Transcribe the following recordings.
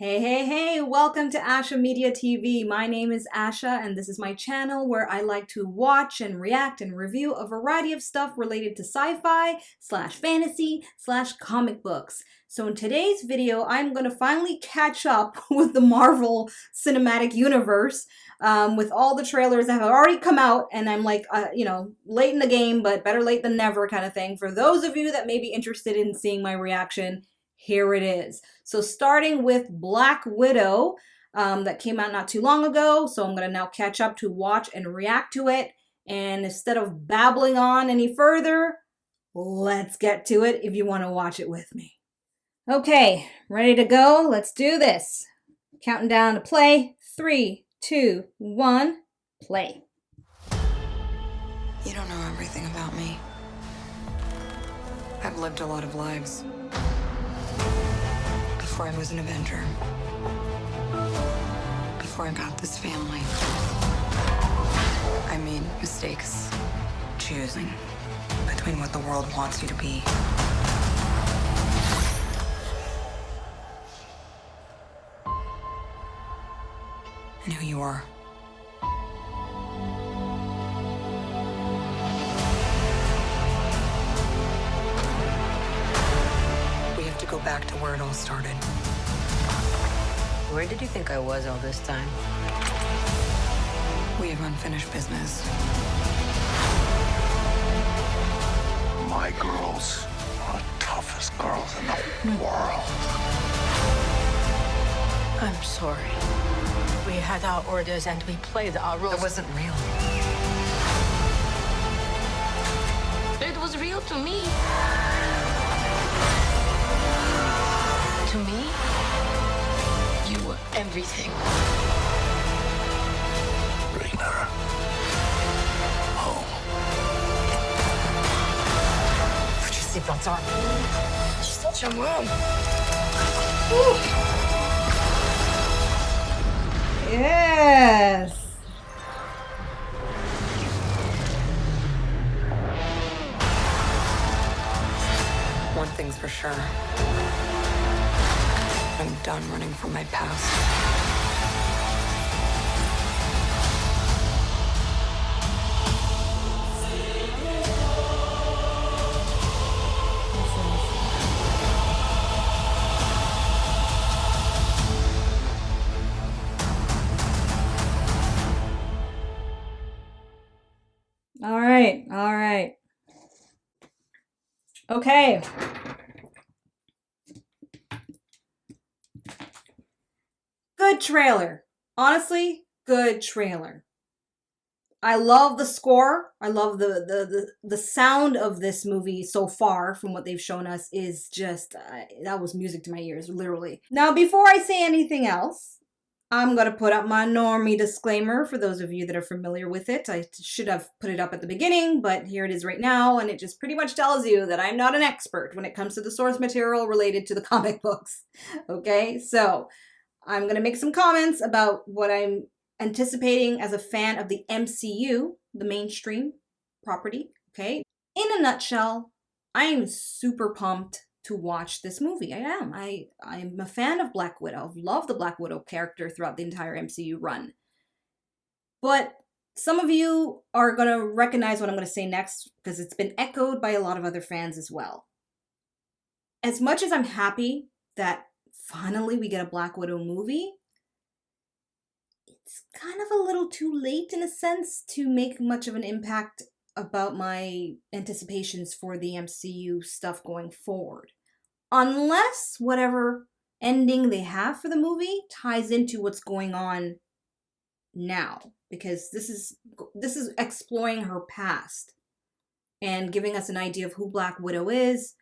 Hey, welcome to Asha Media TV. My name is Asha, and this is my channel where I like to watch and react and review a variety of stuff related to sci-fi slash fantasy slash comic books. So in today's video, I'm going to finally catch up with the Marvel Cinematic Universe with all the trailers that have already come out, and I'm like, late in the game, but better late than never kind of thing. For those of you that may be interested in seeing my reaction, here it is. So starting with Black Widow, that came out not too long ago. So I'm going to now catch up to watch and react to it. And instead of babbling on any further, let's get to it if you want to watch it with me. Okay, ready to go? Let's do this. Counting down to play. 3, 2, 1, play. You don't know everything about me. I've lived a lot of lives. Before I was an Avenger. Before I got this family. I made mistakes choosing between what the world wants you to be and who you are. We have to go back to where it all started. Where did you think I was all this time? We have unfinished business. My girls are the toughest girls in the world. I'm sorry. We had our orders and we played our roles. It wasn't real. It was real to me. To me, you were everything. Bring her home. Put your seatbelts on. She's such a mom. Yes. One thing's for sure. I'm done running from my past. All right. Okay. Good trailer. Honestly, good trailer. I love the score. I love the sound of this movie so far from what they've shown us is just, that was music to my ears, literally. Now, before I say anything else, I'm going to put up my normie disclaimer for those of you that are familiar with it. I should have put it up at the beginning, but here it is right now, and it just pretty much tells you that I'm not an expert when it comes to the source material related to the comic books. Okay, so I'm going to make some comments about what I'm anticipating as a fan of the MCU, the mainstream property, okay? In a nutshell, I'm super pumped to watch this movie. I am. I'm a fan of Black Widow. I've loved the Black Widow character throughout the entire MCU run. But some of you are going to recognize what I'm going to say next because it's been echoed by a lot of other fans as well. As much as I'm happy that finally we get a Black Widow movie, it's kind of a little too late in a sense to make much of an impact about my anticipations for the MCU stuff going forward. Unless whatever ending they have for the movie ties into what's going on now. Because this is exploring her past and giving us an idea of who Black Widow is.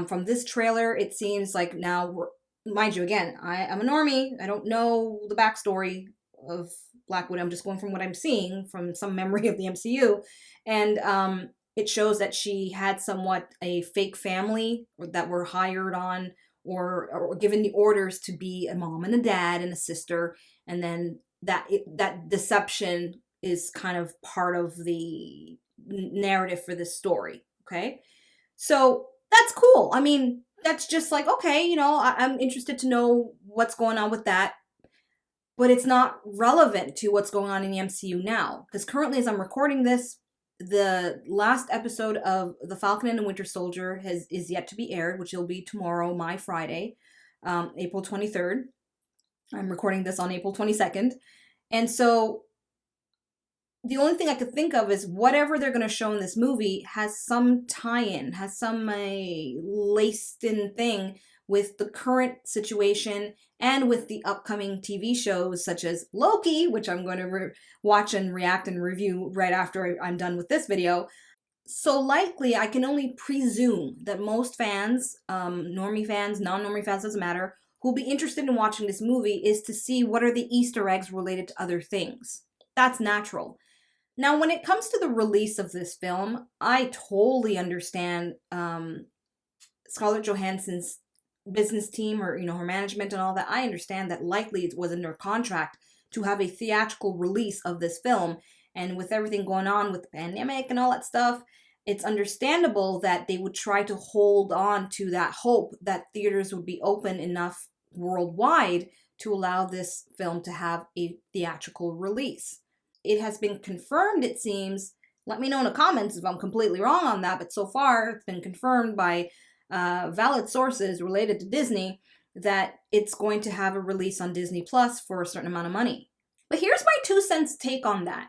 From this trailer, it seems like now, mind you, again, I'm a normie. I don't know the backstory of Black Widow. I'm just going from what I'm seeing from some memory of the MCU. And it shows that she had somewhat a fake family that were hired on or given the orders to be a mom and a dad and a sister. And then that deception is kind of part of the narrative for this story. Okay. So that's cool. I mean, that's just like, okay, I'm interested to know what's going on with that. But it's not relevant to what's going on in the MCU now. Because currently, as I'm recording this, the last episode of The Falcon and the Winter Soldier is yet to be aired, which will be tomorrow, my Friday, April 23rd. I'm recording this on April 22nd. And so the only thing I could think of is whatever they're going to show in this movie has some tie-in, has some laced-in thing with the current situation and with the upcoming TV shows such as Loki, which I'm going to watch and react and review right after I'm done with this video. So likely, I can only presume that most fans, normie fans, non-normie fans, doesn't matter, who'll be interested in watching this movie is to see what are the Easter eggs related to other things. That's natural. Now, when it comes to the release of this film, I totally understand Scarlett Johansson's business team, or her management and all that. I understand that likely it was in their contract to have a theatrical release of this film, and with everything going on with the pandemic and all that stuff, it's understandable that they would try to hold on to that hope that theaters would be open enough worldwide to allow this film to have a theatrical release. It has been confirmed, it seems. Let me know in the comments if I'm completely wrong on that, but so far it's been confirmed by valid sources related to Disney that it's going to have a release on Disney Plus for a certain amount of money. But here's my 2 cents take on that.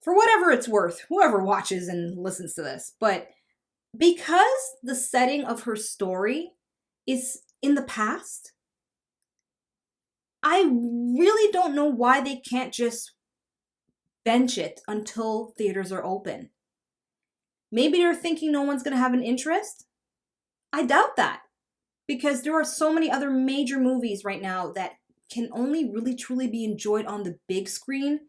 For whatever it's worth, whoever watches and listens to this, but because the setting of her story is in the past, I really don't know why they can't just bench it until theaters are open. Maybe they're thinking no one's going to have an interest. I doubt that, because there are so many other major movies right now that can only really truly be enjoyed on the big screen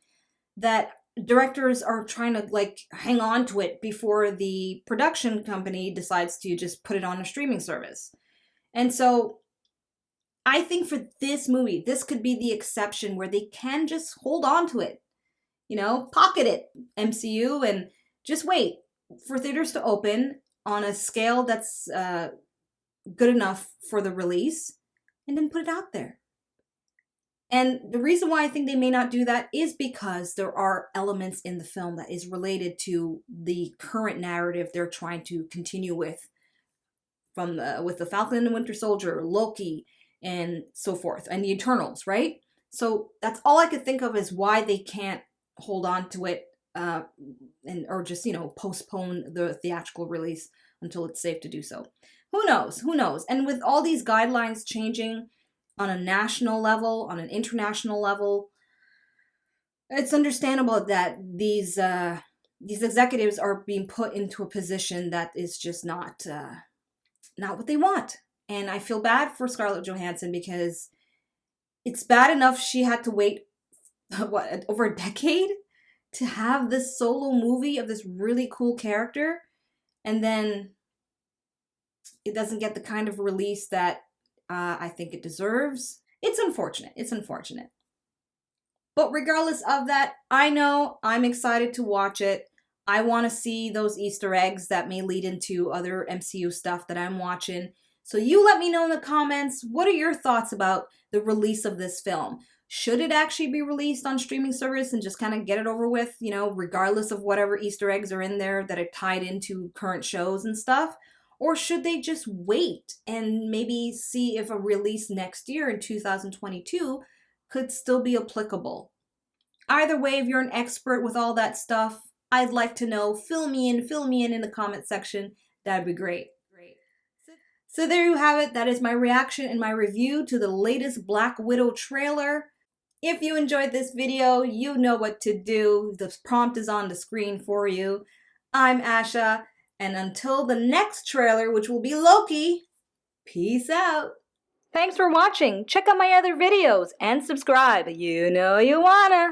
that directors are trying to hang on to it before the production company decides to just put it on a streaming service. And so I think for this movie, this could be the exception where they can just hold on to it. Pocket it, MCU, and just wait for theaters to open on a scale that's good enough for the release, and then put it out there. And the reason why I think they may not do that is because there are elements in the film that is related to the current narrative they're trying to continue with, with the Falcon and the Winter Soldier, Loki, and so forth, and the Eternals, right? So that's all I could think of is why they can't hold on to it or just postpone the theatrical release until it's safe to do so. Who knows? And with all these guidelines changing on a national level, on an international level, it's understandable that these executives are being put into a position that is just not what they want. And I feel bad for Scarlett Johansson, because it's bad enough she had to wait over a decade to have this solo movie of this really cool character, and then it doesn't get the kind of release that I think it deserves. It's unfortunate. But regardless of that, I know I'm excited to watch it. I want to see those Easter eggs that may lead into other MCU stuff that I'm watching. So you let me know in the comments, what are your thoughts about the release of this film? Should it actually be released on streaming service and just kind of get it over with, regardless of whatever Easter eggs are in there that are tied into current shows and stuff? Or should they just wait and maybe see if a release next year in 2022 could still be applicable? Either way, if you're an expert with all that stuff, I'd like to know. Fill me in the comment section. That'd be great. So there you have it. That is my reaction and my review to the latest Black Widow trailer. If you enjoyed this video, you know what to do. The prompt is on the screen for you. I'm Asha, and until the next trailer, which will be Loki, peace out. Thanks for watching. Check out my other videos and subscribe. You know you wanna.